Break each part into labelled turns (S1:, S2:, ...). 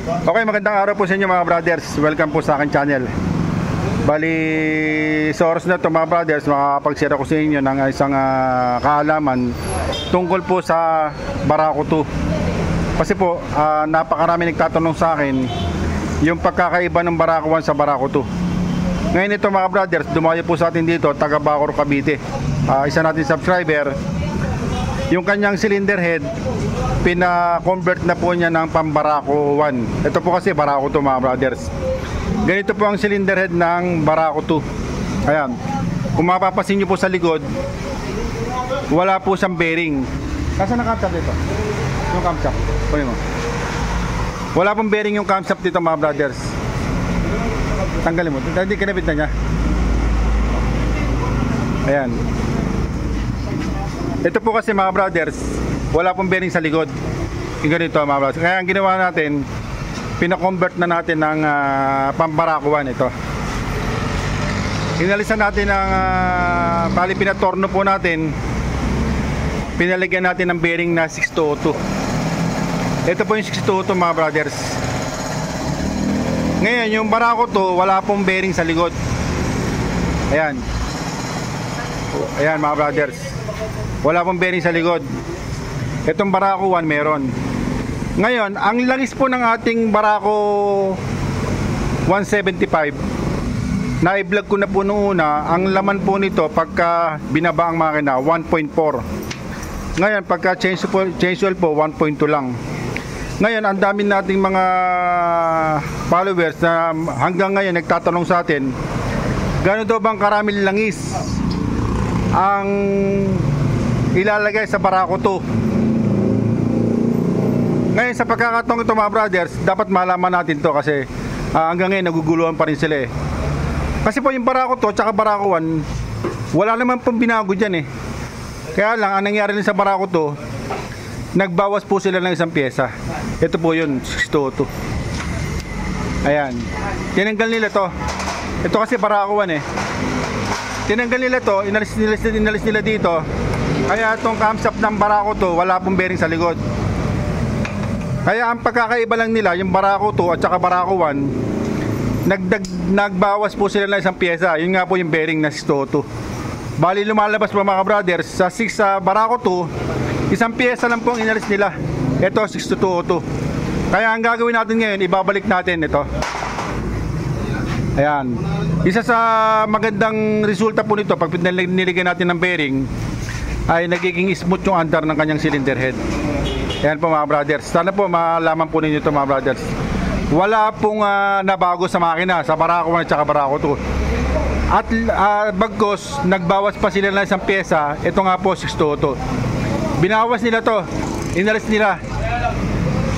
S1: Okay, magandang araw po sa inyo mga brothers. Welcome po sa akin channel. Bali, sa oras na ito mga brothers, makakapag-share ako sa inyo ng isang kaalaman tungkol po sa Barako 2. Kasi po, napakarami nagtatanong sa akin yung pagkakaiba ng Barako 1 sa Barako 2. Ngayon ito mga brothers, dumayo po sa atin dito, taga Bacoor, Cavite. Isa natin subscriber, yung kanyang cylinder head, pina-convert na po niya ng pang-Barako 1. Ito po kasi Barako 2 mga brothers. Ganito po ang cylinder head ng Barako 2. Ayan. Kung mapapasin nyo po sa likod, wala po siyang bearing. Nasaan na camshaft dito? Yung camshaft. Kunin mo. Wala pong bearing yung camshaft dito mga brothers. Tanggalin mo. Hindi, kinabit na niya. Ayan. Ito po kasi mga brothers, wala pong bearing sa likod. Yung ganito mga brothers. Kaya ang ginawa natin, pina-convert na natin ng pang-Barako 1 ito. Inalisan natin ang bali pinatorno po natin. Pinalagyan natin ng bearing na 6202. Ito po yung 6202 mga brothers. Ngayon yung Barako 2, wala pong bearing sa likod. Ayan. Ayan mga brothers. Wala pong bearing sa likod. Itong Barako 1 meron. Ngayon, ang langis po ng ating Barako 175, na-i-vlog ko na po noong una, ang laman po nito pagka binaba ang makina 1.4. Ngayon, pagka change oil po 1.2 lang. Ngayon, ang dami nating mga followers na hanggang ngayon nagtatanong sa atin, gano'n daw bang karaming langis ang ilalagay sa Barako 2? Ngayon sa pagkakataong ito mga brothers, dapat malaman natin to kasi hanggang ngayon naguguluhan pa rin sila eh. Kasi po yung Barako 2 tsaka Barako 1, wala naman pong binago dyan eh. Kaya lang, ang nangyari rin sa Barako 2, nagbawas po sila ng isang pyesa. Ito po yun, 602. Ayan. Tinanggal nila to. Ito kasi Barako 1 eh. Tinanggal nila to, inalis nila dito. Kaya itong camshaft ng Barako 2, wala pong bearing sa likod. Kaya ang pagkakaiba lang nila, yung Barako 2 at saka Barako 1, nagbawas po sila ng isang pyesa. Yun nga po yung bearing na 602. Bali lumalabas po mga brothers, sa 6 sa Barako 2, isang pyesa lang po ang inalis nila. Ito 6202. Kaya ang gagawin natin ngayon, ibabalik natin ito. Ayan. Isa sa magandang resulta po nito, pag niligyan natin ng bearing, ay nagiging smooth yung andar ng kanyang cylinder head. Ayan po mga brothers. Sana po malaman po ninyo ito mga brothers. Wala pong nabago sa makina, sa Barako 1 at saka Barako 2. At bagkos, nagbawas pa sila ng isang pyesa. Ito nga po 602. Binawas nila to, inalis nila.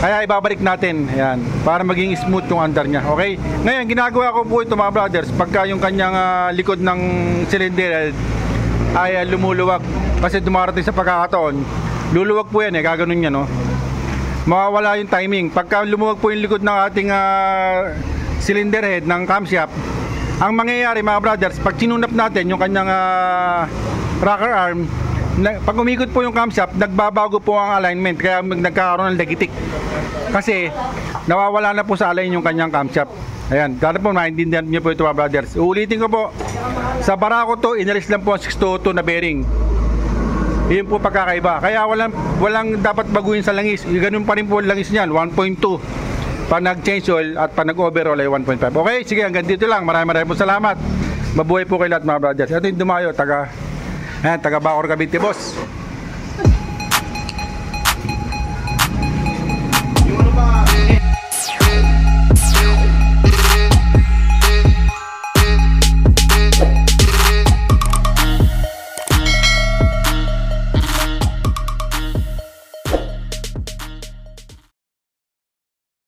S1: Kaya ibabalik natin. Ayan, para maging smooth yung andar niya. Okay? Ngayon, ginagawa ko po ito mga brothers, pagka yung kanyang likod ng cylinder ay lumuluwag. Kasi dumarating sa pagkakataon, luluwag po yan eh, gaganon yan no. Mawawala yung timing. Pagka lumuwag po yung likod ng ating cylinder head ng camshaft, ang mangyayari mga brothers, pag sinunap natin yung kanyang rocker arm, pag umikot po yung camshaft, nagbabago po ang alignment, kaya nagkakaroon ng legitik. Kasi nawawala na po sa align yung kanyang camshaft. Ayan, sana po maintindihan niyo po ito mga brothers. Uulitin ko po, sa Barako 2, inalis lang po ang 602 na bearing. Yun po pagkakaiba. Kaya walang dapat baguhin sa langis. Ganun pa rin po langis niyan, 1.2. Pag nag-change oil at pag nag-overall ay 1.5. Okay, sige, hanggang dito lang. Maraming po salamat. Mabuhay po kayo lahat mga brothers. Ito yung dumayo, taga Bacoor, Cavite, boss.